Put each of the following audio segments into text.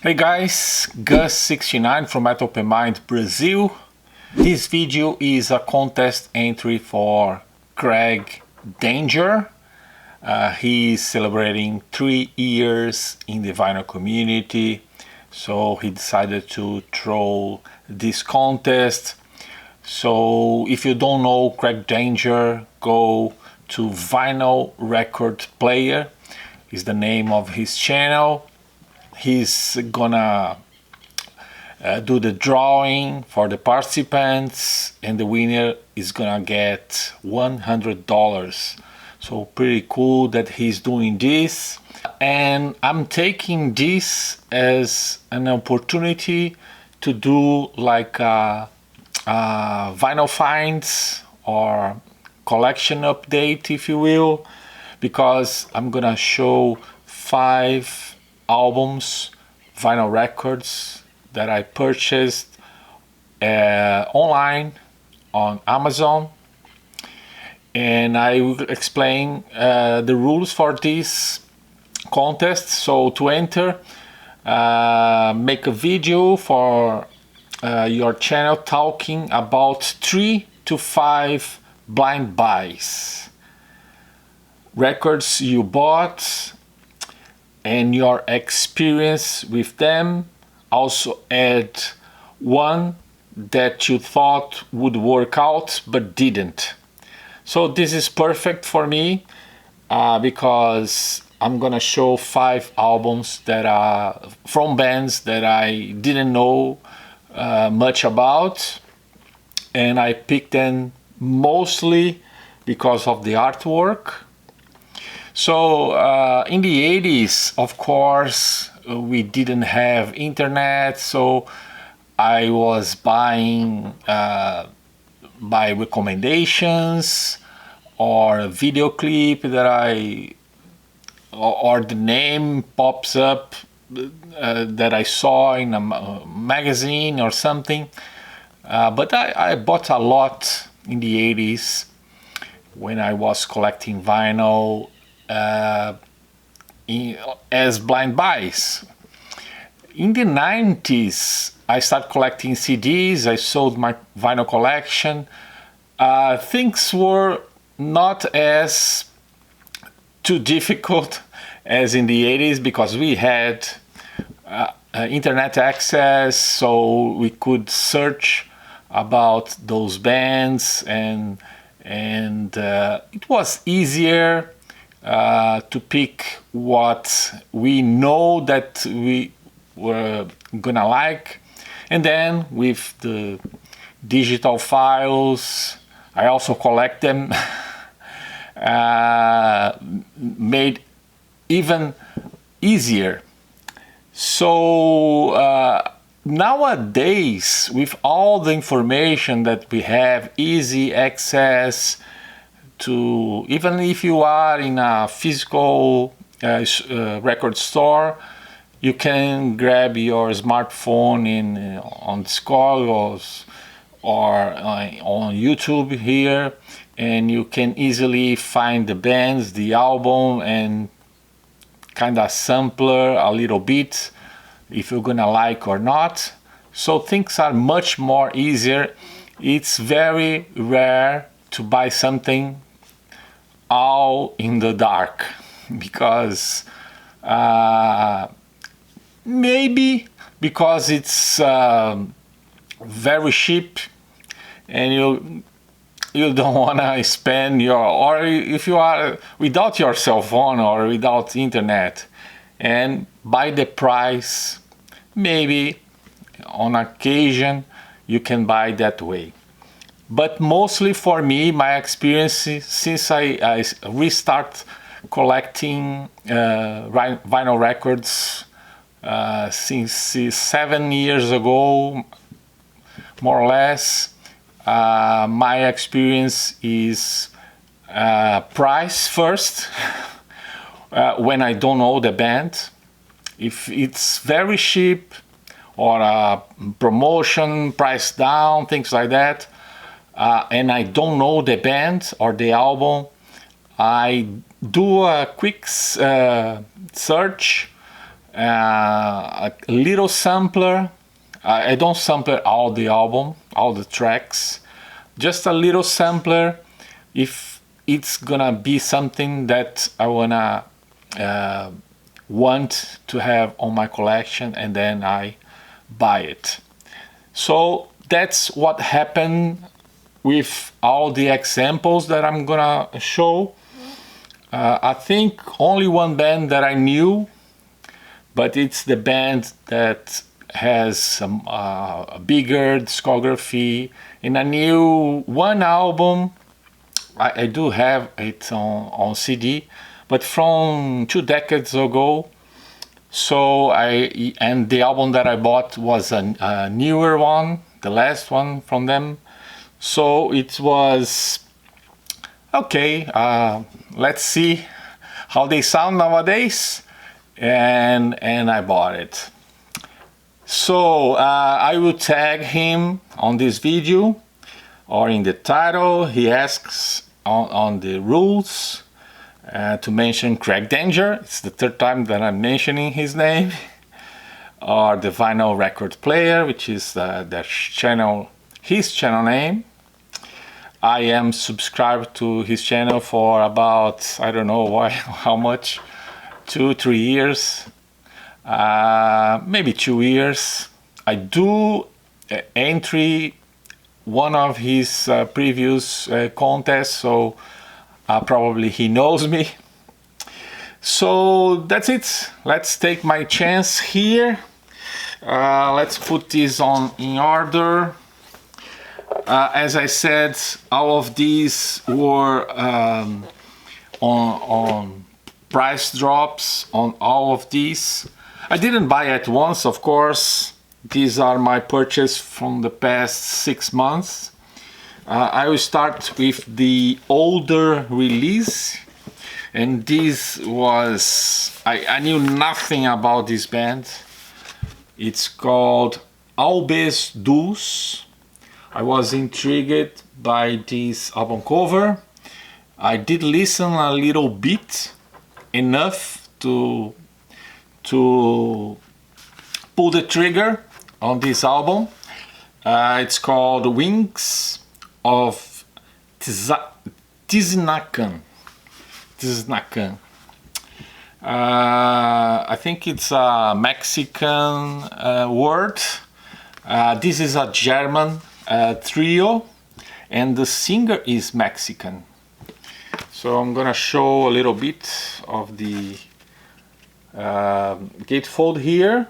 Hey guys, Gus69 from Metal Open Mind Brazil. This video is a contest entry for Craig Danger. He's celebrating 3 years in the vinyl community, so he decided to throw this contest. So if you don't know Craig Danger, go to Vinyl Record Player, is the name of his channel. He's gonna do the drawing for the participants, and the winner is gonna get $100. So pretty cool that he's doing this, and I'm taking this as an opportunity to do like vinyl finds or collection update, if you will, because I'm gonna show 5 albums, vinyl records that I purchased online on Amazon, and I will explain the rules for this contest. So to enter, make a video for your channel talking about 3 to 5 blind buys, records you bought and your experience with them. Also add one that you thought would work out but didn't. So this is perfect for me because I'm gonna show 5 albums that are from bands that I didn't know much about, and I picked them mostly because of the artwork. So in the 80s, of course, we didn't have internet, so I was buying by recommendations or a video clip that or the name pops up that I saw in a magazine or something. But I bought a lot in the 80s when I was collecting vinyl as blind buys. In the 90s, I started collecting CDs. I sold my vinyl collection. Things were not as too difficult as in the 80s because we had internet access, so we could search about those bands, and it was easier to pick what we know that we were gonna like. And then with the digital files, I also collect them, made even easier. So nowadays, with all the information that we have, easy access to, even if you are in a physical record store, you can grab your smartphone on Discord or on YouTube here, and you can easily find the bands, the album, and kind of sampler a little bit if you're gonna like or not. So things are much more easier. It's very rare to buy something all in the dark, because maybe because it's very cheap and you don't want to spend or if you are without your cell phone or without internet, and by the price, maybe on occasion you can buy that way. But mostly for me, my experience since I restart collecting vinyl records since 7 years ago, more or less, my experience is price first. When I don't know the band, if it's very cheap or a promotion, price down, things like that, and I don't know the band or the album, I do a quick search a little sampler. I don't sample all the album, all the tracks, just a little sampler if it's gonna be something that I wanna want to have on my collection, and then I buy it. So that's what happened with all the examples that I'm gonna show. I think only one band that I knew, but it's the band that has a bigger discography. And I knew one album. I do have it on CD, but from 2 decades ago. So and the album that I bought was a newer one, the last one from them. So it was okay. Let's see how they sound nowadays, and I bought it. So I will tag him on this video or in the title. He asks on the rules to mention Craig Danger. It's the 3rd time that I'm mentioning his name. Or the Vinyl Record Player, which is his channel name. I am subscribed to his channel for about, I don't know how much, 2-3 years, maybe 2 years. I do entry one of his previous contests, so probably he knows me. So that's it. Let's take my chance here. Let's put this in order. As I said, all of these were on price drops on all of these. I didn't buy at once, of course. These are my purchase from the past 6 months. I will start with the older release, and this was, I knew nothing about this band. It's called Albes Dus. I was intrigued by this album cover. I did listen a little bit, enough to pull the trigger on this album. It's called Wings of Tiznakan. I think it's a Mexican word. This is a German trio, and the singer is Mexican. So I'm gonna show a little bit of the gatefold here.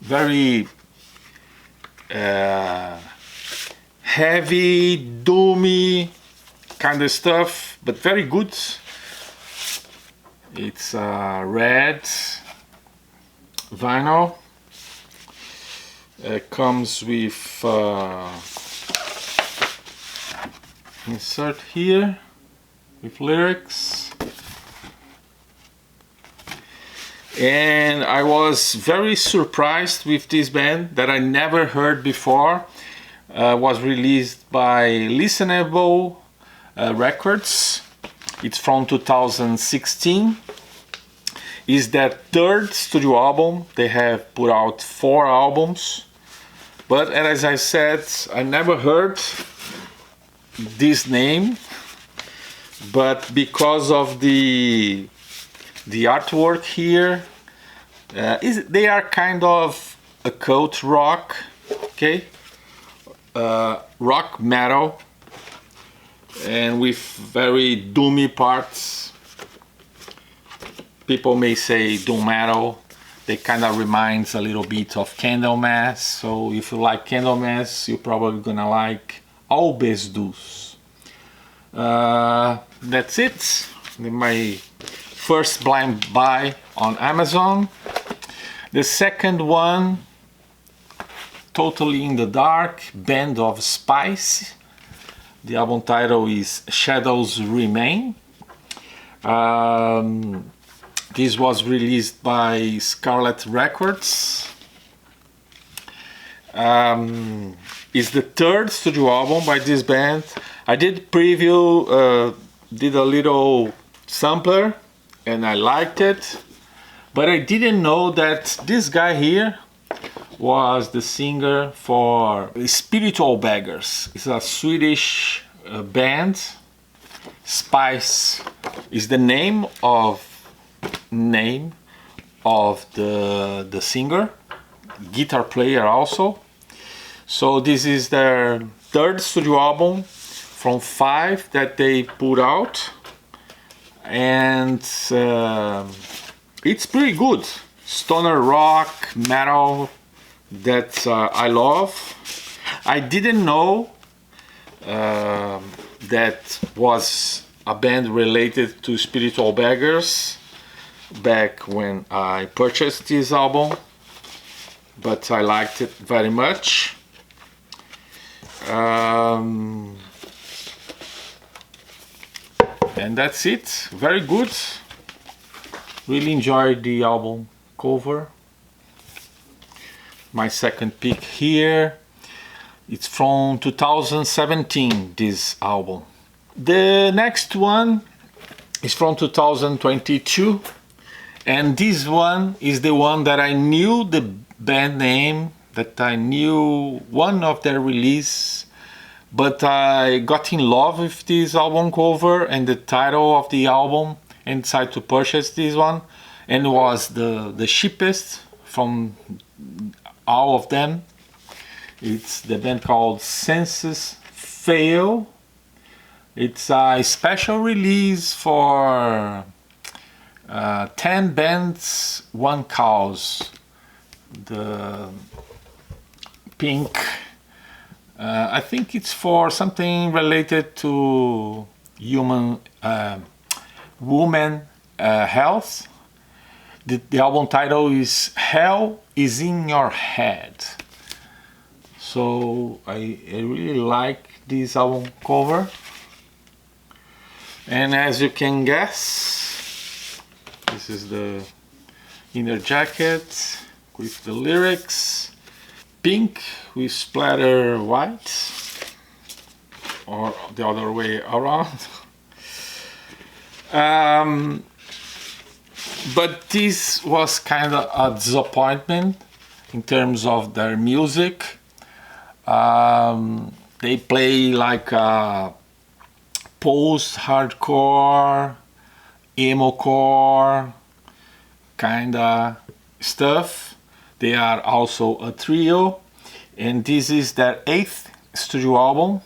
Very heavy, doomy kind of stuff, but very good. It's red vinyl. It comes with insert here with lyrics, and I was very surprised with this band that I never heard before. Was released by Listenable Records. It's from 2016. Is their 3rd studio album. They have put out 4 albums, but as I said, I never heard this name, but because of the artwork here, they are kind of occult rock, okay, rock metal, and with very doomy parts. People may say doom metal. They kind of reminds a little bit of Candlemass. So if you like Candlemass, you're probably gonna like Albes Dus. That's it. My first blind buy on Amazon. The second one, Totally in the Dark, Band of Spice. The album title is Shadows Remain. This was released by Svart Records. It's the 3rd studio album by this band. I did preview, did a little sampler and I liked it. But I didn't know that this guy here was the singer for Spiritual Beggars. It's a Swedish band. Spice is the name of the singer, guitar player also. So this is their third studio album from 5 that they put out, and it's pretty good. Stoner rock, metal that I love. I didn't know that was a band related to Spiritual Beggars back when I purchased this album, but I liked it very much. And that's it. Very good. Really enjoyed the album cover. My second pick here, it's from 2017, this album. The next one is from 2022, and this one is the one that I knew the band name, that I knew one of their release, but I got in love with this album cover and the title of the album and decided to purchase this one, and it was the cheapest from all of them. It's the band called Senses Fail. It's a special release for 10 bands, 1 cause. The pink, I think it's for something related to woman health. The album title is Hell is in Your Head. So I really like this album cover. And as you can guess, this is the inner jacket with the lyrics. Pink with splatter white, or the other way around. But this was kind of a disappointment in terms of their music. They play like post-hardcore, emo-core kind of stuff. They are also a trio, and this is their 8th studio album,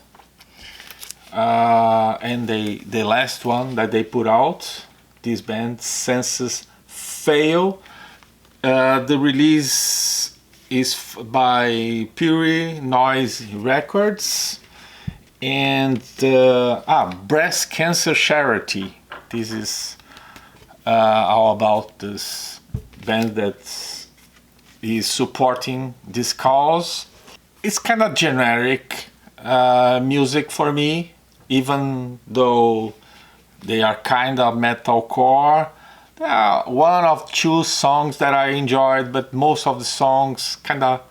and the last one that they put out, this band Senses Fail. The release is by Pure Noise Records, and Breast Cancer Charity. This is all about this band that is supporting this cause. It's kind of generic music for me, even though they are kind of metalcore. There are 1 or 2 songs that I enjoyed, but most of the songs kind of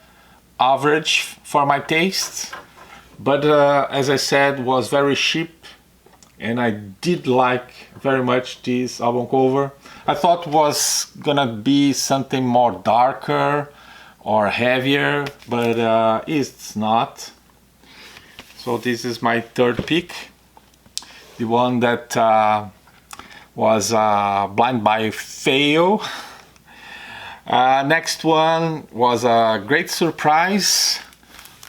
average for my taste. But as I said, was very cheap, and I did like very much this album cover. I thought it was gonna be something more darker or heavier, but it's not. So this is my third pick, the one that was Blind by Fail. Next one was a great surprise,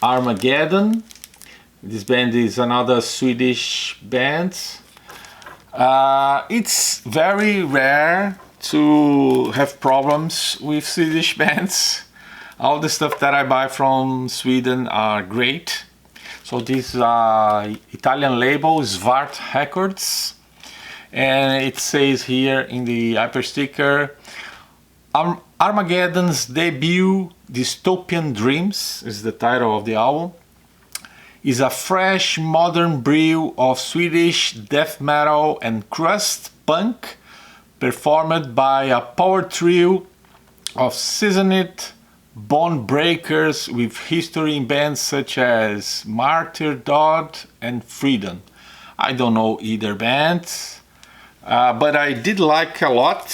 Armageddon. This band is another Swedish band. It's very rare to have problems with Swedish bands. All the stuff that I buy from Sweden are great. So this Italian label is Svart Records, and it says here in the hyper sticker, Armageddon's debut, Dystopian Dreams, is the title of the album, is a fresh modern brew of Swedish death metal and crust punk, performed by a power trio of seasoned bone breakers with history in bands such as Martyr, Dodd and Freedom. I don't know either band. but I did like a lot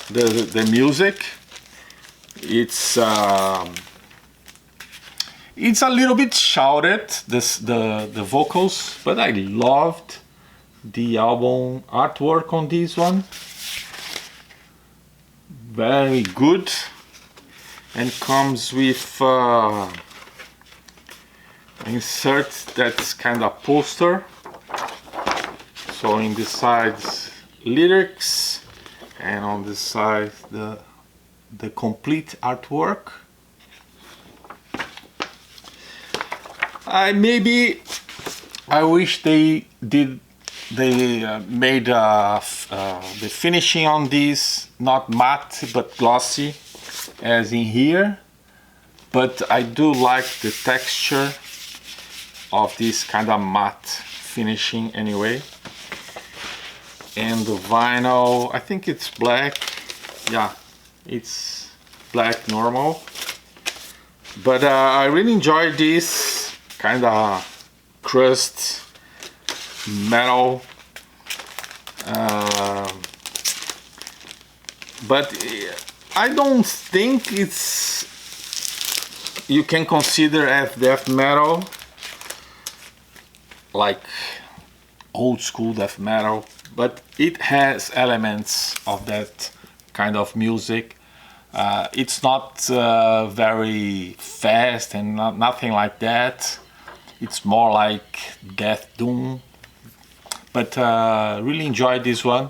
the music. It's a little bit shouted, the vocals, but I loved the album artwork on this one. Very good, and comes with insert that's kind of poster. So in the sides lyrics, and on the side the complete artwork. I wish they made the finishing on this not matte but glossy as in here, but I do like the texture of this kind of matte finishing anyway. And the vinyl, I think it's black. Yeah, it's black normal, but I really enjoy this kind of crust metal, but I don't think you can consider as death metal, like old school death metal, but it has elements of that kind of music. It's not very fast and nothing like that. It's more like death doom, but really enjoyed this one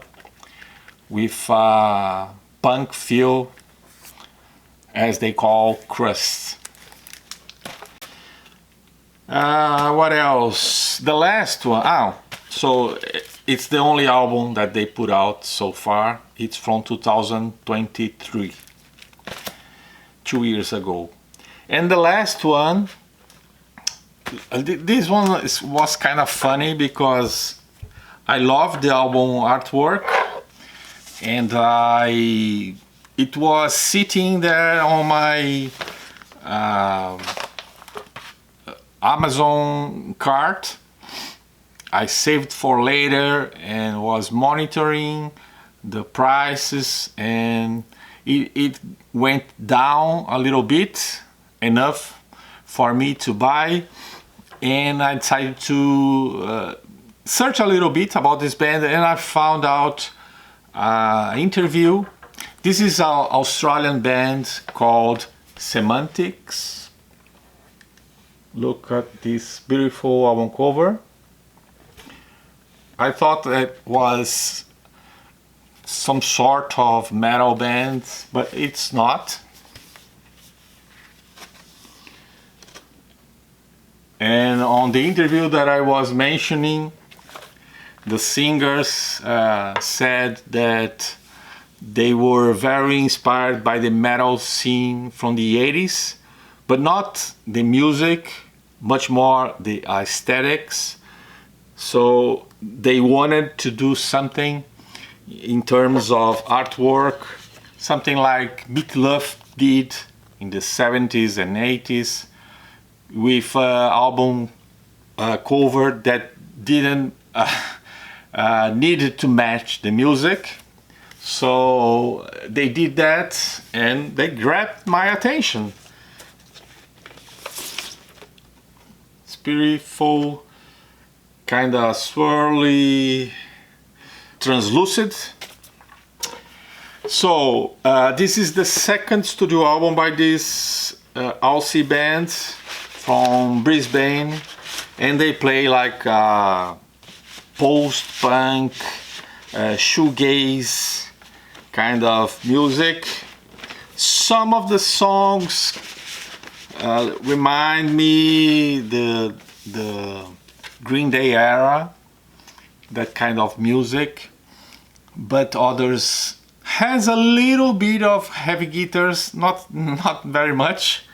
with punk feel, as they call crust. What else? The last one. So it's the only album that they put out so far. It's from 2023, 2 years ago. And the last one, this one was kind of funny because I love the album artwork, and it was sitting there on my Amazon cart. I saved for later and was monitoring the prices, and it went down a little bit, enough for me to buy, and I decided to search a little bit about this band, and I found out an interview. This is an Australian band called Semantics. Look at this beautiful album cover. I thought it was some sort of metal band, but it's not. And on the interview that I was mentioning, the singers said that they were very inspired by the metal scene from the 80s, but not the music, much more the aesthetics. So they wanted to do something in terms of artwork, something like Meatloaf did in the 70s and 80s, with album cover that didn't needed to match the music. So they did that, and they grabbed my attention. It's beautiful, kind of swirly, translucent. So this is the second studio album by this Aussie band from Brisbane, and they play like post-punk, shoegaze kind of music. Some of the songs remind me the Green Day era, that kind of music, but others has a little bit of heavy guitars, not very much,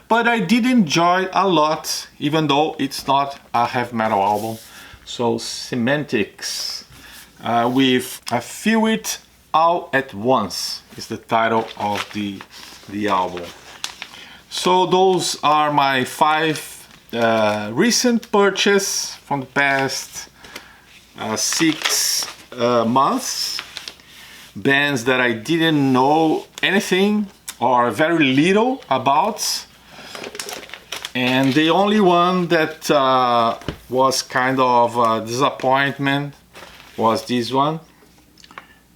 but I did enjoy a lot, even though it's not a heavy metal album. So Semantics with I Feel It All at Once is the title of the album. So those are my 5 recent purchases from the past 6 months, bands that I didn't know anything or very little about, and the only one that was kind of a disappointment was this one,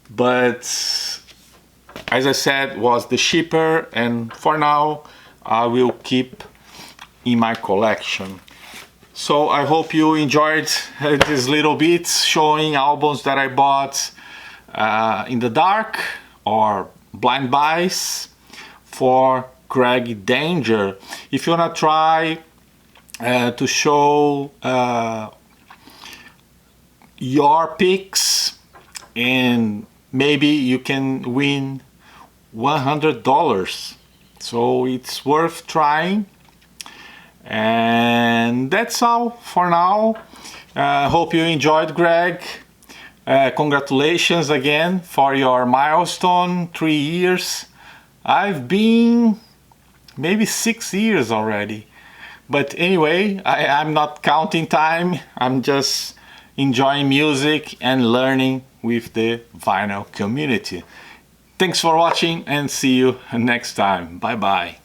but as I said, was the cheaper, and for now I will keep in my collection. So I hope you enjoyed this little bit showing albums that I bought in the dark or blind buys for Greg Danger. If you wanna try to show your picks, and maybe you can win $100, so it's worth trying. And that's all for now. Hope you enjoyed, Greg. Congratulations again for your milestone, 3 years. I've been maybe 6 years already, but anyway, I'm not counting time. I'm just enjoying music and learning with the vinyl community. Thanks for watching, and see you next time. Bye bye.